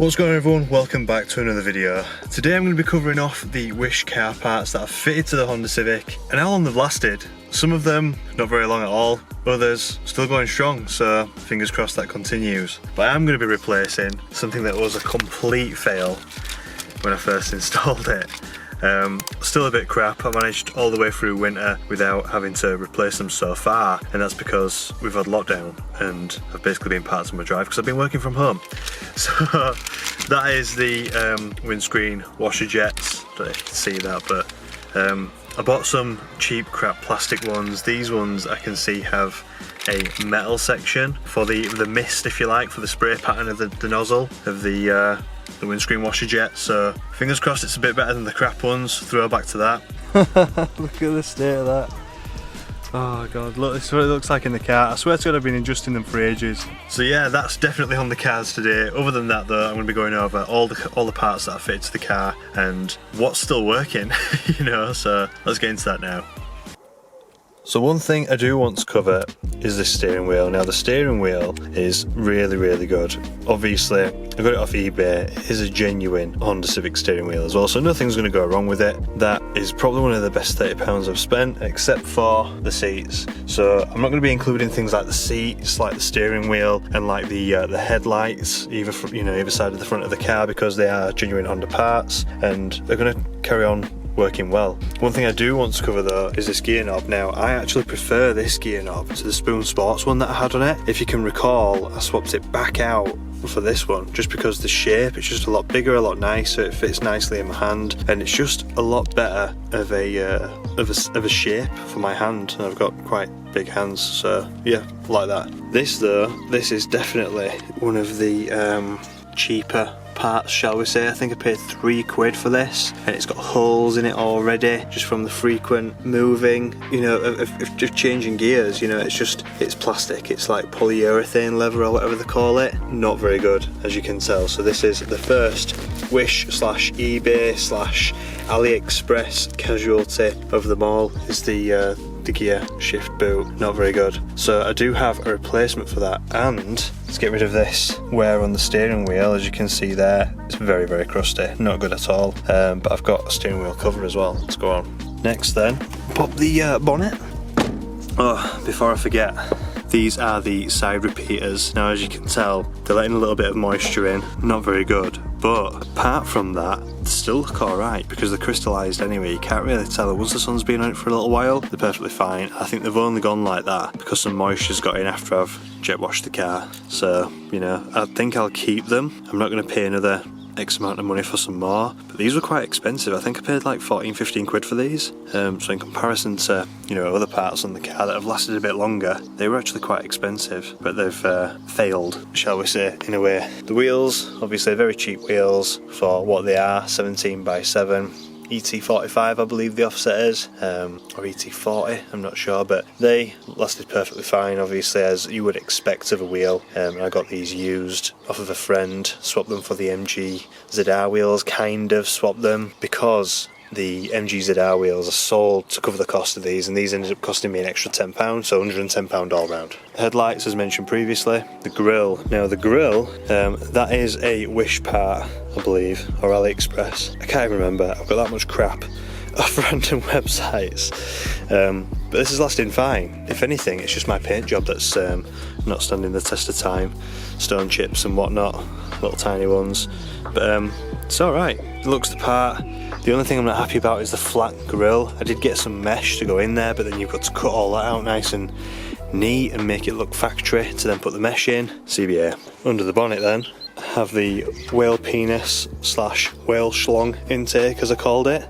What's going on everyone, welcome back to another video. Today I'm going to be covering off the Wish car parts that I've fitted to the Honda Civic and how long they've lasted. Some of them not very long at all, others still going strong, so fingers crossed that continues. But I am going to be replacing something that was a complete fail when I first installed it. Still a bit crap. I managed all the way through winter without having to replace them so far, and that's because we've had lockdown and I've basically been parked on my drive because I've been working from home. So that is the windscreen washer jets. I don't know if you can see that, but I bought some cheap crap plastic ones. These ones I can see have a metal section for the mist, if you like, for the spray pattern of the nozzle of the windscreen washer jet, so fingers crossed it's a bit better than the crap ones. Throw back to that. Look at the state of that. Oh god, look, this is what it looks like in the car. I swear to god I've been adjusting them for ages. So yeah, that's definitely on the cards today. Other than that though, I'm going to be going over all the parts that I fit to the car and what's still working, you know, so let's get into that now. So one thing I do want to cover is this steering wheel. Now the steering wheel is really good. Obviously I got it off eBay. It is a genuine Honda Civic steering wheel as well, so nothing's going to go wrong with it. That is probably one of the best £30 I've spent, except for the seats. So I'm not going to be including things like the seats, like the steering wheel, and like the headlights, either from, either side of the front of the car, because they are genuine Honda parts and they're going to carry on working well. One thing I do want to cover though is this gear knob. Now I actually prefer this gear knob to the Spoon Sports one that I had on it. If you can recall, I swapped it back out for this one just because the shape, it's just a lot bigger, a lot nicer, it fits nicely in my hand, and it's just a lot better of a shape for my hand, and I've got quite big hands, so yeah, like that. This though, this is definitely one of the cheaper parts, shall we say. I think I paid £3 for this, and it's got holes in it already just from the frequent moving, of changing gears. It's plastic, it's like polyurethane leather or whatever they call it. Not very good, as you can tell. So this is the first Wish / eBay / Aliexpress casualty of them all, is the gear shift boot. Not very good. So I do have a replacement for that, and let's get rid of this wear on the steering wheel. As you can see there, it's very crusty, not good at all. But I've got a steering wheel cover as well. Let's go on. Next then, pop the bonnet. Oh, before I forget, these are the side repeaters. Now as you can tell, they're letting a little bit of moisture in, not very good, but apart from that, they still look alright because they're crystallised anyway. You can't really tell. Once the sun's been on it for a little while, they're perfectly fine. I think they've only gone like that because some moisture's got in after I've jet washed the car. So, I think I'll keep them. I'm not going to pay another X amount of money for some more, but these were quite expensive. I think I paid like 14-15 quid for these, so in comparison to other parts on the car that have lasted a bit longer, they were actually quite expensive, but they've failed, shall we say, in a way. The wheels, obviously very cheap wheels for what they are, 17x7 ET45 I believe the offset is, or ET40, I'm not sure, but they lasted perfectly fine, obviously, as you would expect of a wheel. I got these used off of a friend, swapped them for the MG ZR wheels, kind of swapped them, because the MG ZR wheels are sold to cover the cost of these, and these ended up costing me an extra £10, so £110 all round. Headlights, as mentioned previously. The grille. Now the grille, that is a Wish part, I believe, or Aliexpress. I can't even remember. I've got that much crap off random websites. But this is lasting fine. If anything, it's just my paint job that's not standing the test of time. Stone chips and whatnot, little tiny ones. But it's alright. It looks the part. The only thing I'm not happy about is the flat grille. I did get some mesh to go in there, but then you've got to cut all that out nice and neat and make it look factory to then put the mesh in. CBA. Under the bonnet then, I have the whale penis / whale schlong intake, as I called it,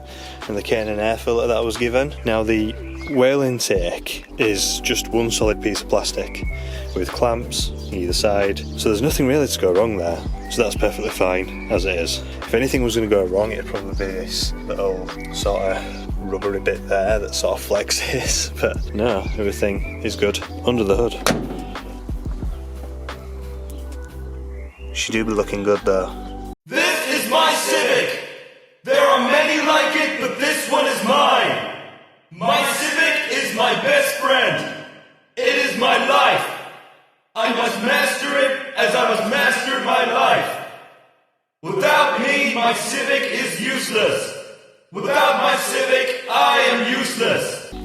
and the K&N air filter that I was given. Now the whale intake is just one solid piece of plastic with clamps on either side, so there's nothing really to go wrong there, so that's perfectly fine as it is. If anything was going to go wrong, it'd probably be this little sort of rubbery bit there that sort of flexes, but no, everything is good under the hood. She do be looking good though. This is my Civic! There are many like it, but this one is mine! My Civic is my best friend! It is my life! I must master it as I must master my life!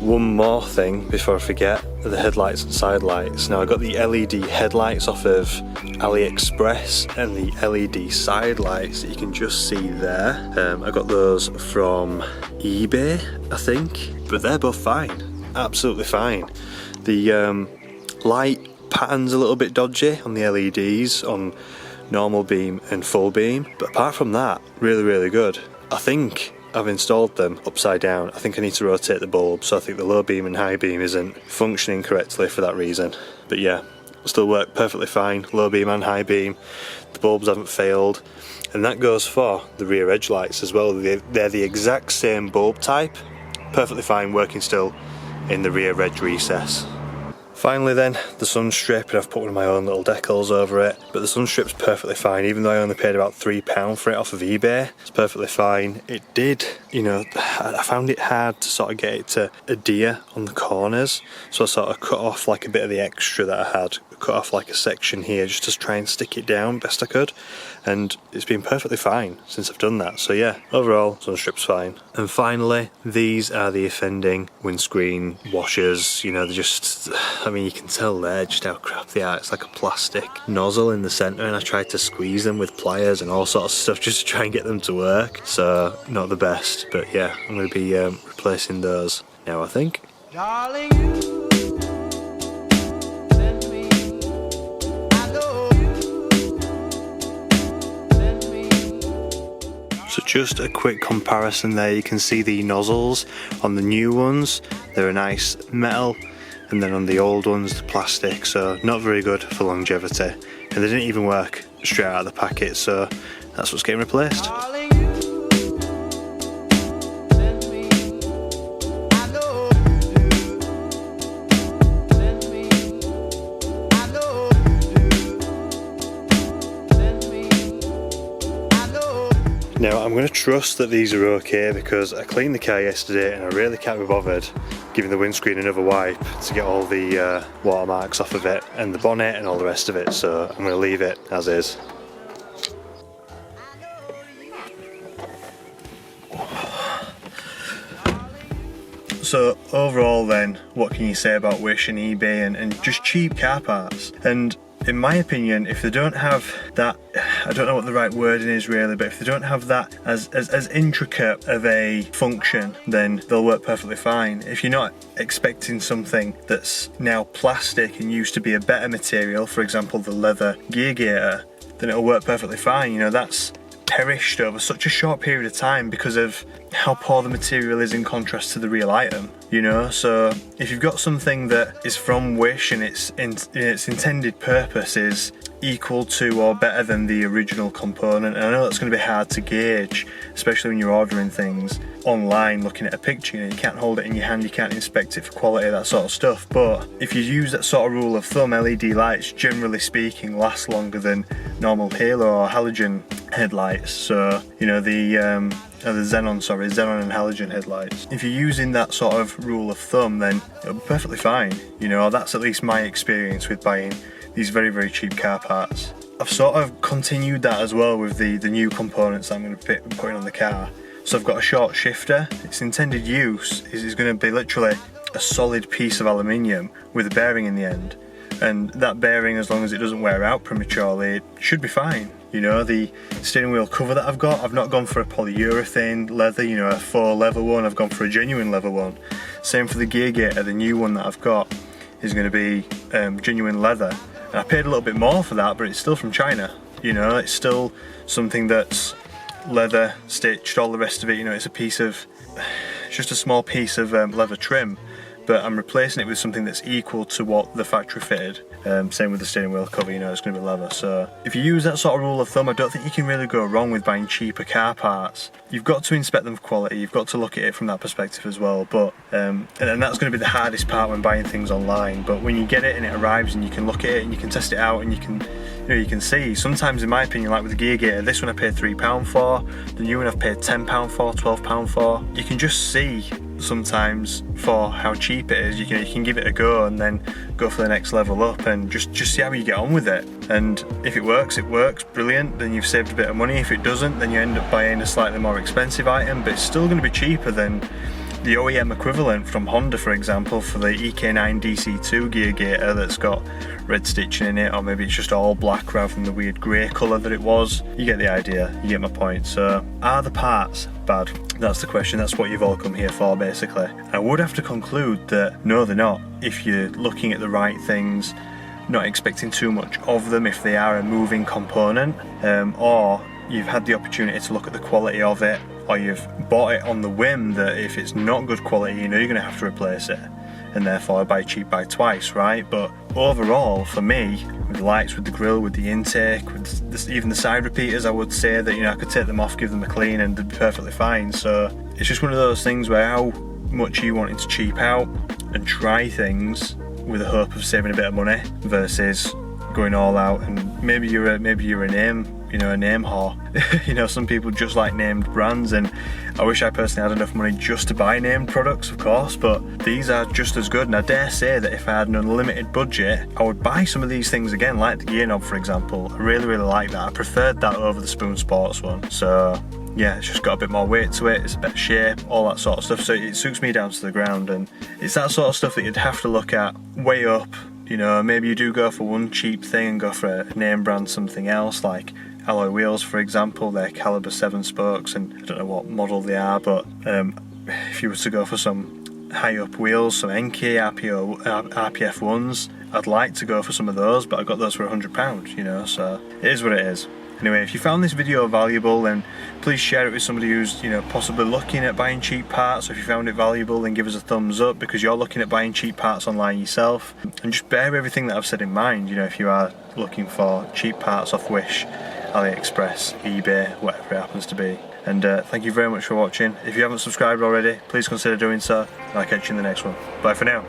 one more thing before I forget, the headlights and side lights. Now I got the LED headlights off of Aliexpress and the LED side lights that you can just see there. I got those from eBay, I think, but they're both fine, absolutely fine. The light pattern's a little bit dodgy on the LEDs on normal beam and full beam, but apart from that, really good. I think I've installed them upside down. I think I need to rotate the bulb, so I think the low beam and high beam isn't functioning correctly for that reason. But yeah, still work perfectly fine, low beam and high beam. The bulbs haven't failed, and that goes for the rear edge lights as well. They're the exact same bulb type, perfectly fine, working still in the rear edge recess. Finally then, the Sunstrip, and I've put one of my own little decals over it, but the Sunstrip's perfectly fine, even though I only paid about £3 for it off of eBay. It's perfectly fine. It did, you know, I found it hard to sort of get it to adhere on the corners, so I sort of cut off like a bit of the extra that I had, cut off like a section here just to try and stick it down best I could, and it's been perfectly fine since I've done that. So yeah, overall, Sunstrip's fine. And finally, these are the offending windscreen washers. You know, they're just, I mean, you can tell there just how crap they are. It's like a plastic nozzle in the centre, and I tried to squeeze them with pliers and all sorts of stuff just to try and get them to work. So not the best, but yeah, I'm going to be replacing those now, I think. Darling, you send me, I know you send me. So just a quick comparison there, you can see the nozzles on the new ones, they're a nice metal, and then on the old ones, the plastic, so not very good for longevity. And they didn't even work straight out of the packet, so that's what's getting replaced. Darling, you send me, I know you do. Send me, I know you do. Send me, I know. Now I'm going to trust that these are okay, because I cleaned the car yesterday and I really can't be bothered giving the windscreen another wipe to get all the watermarks off of it and the bonnet and all the rest of it, so I'm going to leave it as is. So overall then, what can you say about Wish and eBay and just cheap car parts? And in my opinion, if they don't have that, I don't know what the right wording is really, but if they don't have that as intricate of a function, then they'll work perfectly fine. If you're not expecting something that's now plastic and used to be a better material, for example the leather gear gator, then it'll work perfectly fine. You know, that's perished over such a short period of time because of how poor the material is in contrast to the real item, you know. So if you've got something that is from Wish and its intended purpose is equal to or better than the original component, and I know that's going to be hard to gauge, especially when you're ordering things online looking at a picture, you can't hold it in your hand, you can't inspect it for quality, that sort of stuff. But if you use that sort of rule of thumb, LED lights generally speaking last longer than normal halo or halogen headlights. So you know, the xenon and halogen headlights, if you're using that sort of rule of thumb, then it'll be perfectly fine. You know, that's at least my experience with buying these very cheap car parts. I've sort of continued that as well with the new components that I'm going to be putting on the car. So I've got a short shifter. Its intended use is going to be literally a solid piece of aluminium with a bearing in the end, and that bearing, as long as it doesn't wear out prematurely, it should be fine. You know, the steering wheel cover that I've got, I've not gone for a polyurethane leather, you know, a faux leather one, I've gone for a genuine leather one. Same for the gear gator, the new one that I've got is going to be genuine leather. And I paid a little bit more for that, but it's still from China. You know, it's still something that's leather stitched, all the rest of it. You know, it's just a small piece of leather trim, but I'm replacing it with something that's equal to what the factory fitted. Same with the steering wheel cover, you know, it's going to be leather. So if you use that sort of rule of thumb, I don't think you can really go wrong with buying cheaper car parts. You've got to inspect them for quality, you've got to look at it from that perspective as well, but and that's going to be the hardest part when buying things online. But when you get it and it arrives and you can look at it and you can test it out and you can see, sometimes in my opinion, like with the gear gator, this one I paid £3 for, the new one I've paid £10 for, £12 for. You can just see sometimes for how cheap it is. You can give it a go and then go for the next level up and just see how you get on with it. And if it works, brilliant, then you've saved a bit of money. If it doesn't, then you end up buying a slightly more expensive item, but it's still going to be cheaper than the OEM equivalent from Honda, for example, for the EK9 DC2 gear gator that's got red stitching in it, or maybe it's just all black rather than the weird grey colour that it was. You get the idea, you get my point. So, are the parts bad? That's the question, that's what you've all come here for basically. I would have to conclude that no, they're not. If you're looking at the right things, not expecting too much of them if they are a moving component, or you've had the opportunity to look at the quality of it, or you've bought it on the whim that if it's not good quality, you know you're going to have to replace it, and therefore buy cheap, buy twice, right? But overall, for me, with the lights, with the grille, with the intake, with this, even the side repeaters, I would say that, you know, I could take them off, give them a clean, and they'd be perfectly fine. So it's just one of those things where how much are you wanting to cheap out and try things with the hope of saving a bit of money versus going all out. And maybe you're a name, you know, a name whore. You know, some people just like named brands, and I wish I personally had enough money just to buy named products, of course, but these are just as good. And I dare say that if I had an unlimited budget, I would buy some of these things again, like the gear knob, for example. I really like that. I preferred that over the Spoon Sports one. So yeah, it's just got a bit more weight to it, it's a better shape, all that sort of stuff, so it suits me down to the ground. And it's that sort of stuff that you'd have to look at way up. You know, maybe you do go for one cheap thing and go for a name brand something else, like Alloy Wheels, for example. They're caliber 7 spokes, and I don't know what model they are, but if you were to go for some high up wheels, some NK RPF ones, I'd like to go for some of those, but I got those for £100, you know, so it is what it is. Anyway, if you found this video valuable, then please share it with somebody who's, you know, possibly looking at buying cheap parts. If you found it valuable, then give us a thumbs up because you're looking at buying cheap parts online yourself. And just bear everything that I've said in mind, you know, if you are looking for cheap parts off Wish, Aliexpress, eBay, whatever it happens to be. And thank you very much for watching. If you haven't subscribed already, please consider doing so, and I'll catch you in the next one. Bye for now.